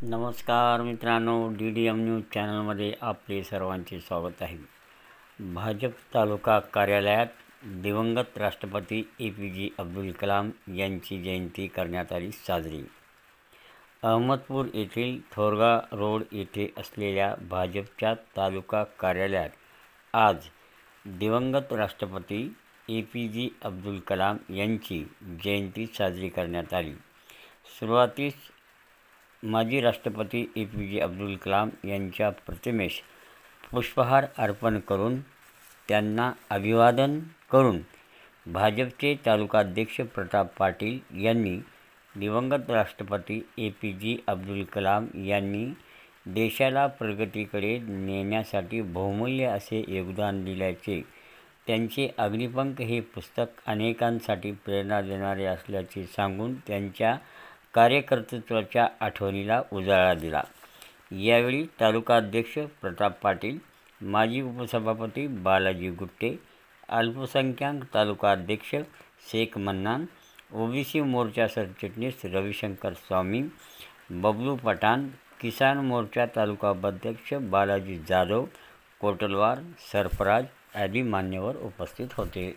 नमस्कार मित्रांनो, DDM news चॅनलमध्ये आपले सर्वांचे स्वागत आहे. भाजप तालुका कार्यालयात दिवंगत राष्ट्रपती APJ अब्दुल कलाम यांची जयंती करण्यात आली साजरी. अहमदपूर येथील थोरगा रोड येथे असलेल्या भाजपच्या तालुका कार्यालयात आज दिवंगत राष्ट्रपती APJ अब्दुल कलाम यांची जयंती साजरी करण्यात आली. सुरुवातीस माजी राष्ट्रपती APJ अब्दुल कलाम यांच्या प्रतिमेस पुष्पहार अर्पण करून त्यांना अभिवादन करून भाजपचे तालुकाध्यक्ष प्रताप पाटील यांनी दिवंगत राष्ट्रपती APJ अब्दुल कलाम यांनी देशाला प्रगतीकडे नेण्यासाठी बहुमूल्य असे योगदान दिल्याचे, त्यांचे अग्निपंख हे पुस्तक अनेकांसाठी प्रेरणा देणारे असल्याचे सांगून त्यांच्या कार्यकर्तृत्वाच्या आठवणीला उजाळा दिला. यावेळी तालुकाध्यक्ष प्रताप पाटील, माजी उपसभापती बालाजी गुट्टे, अल्पसंख्याक तालुका अध्यक्ष शेख मन्नान, OBC मोर्चा सरचिटणीस रविशंकर स्वामी, बबलू पठाण, किसान मोर्चा तालुका अध्यक्ष बालाजी जाधव, कोटलवार, सरफराज आदी मान्यवर उपस्थित होते.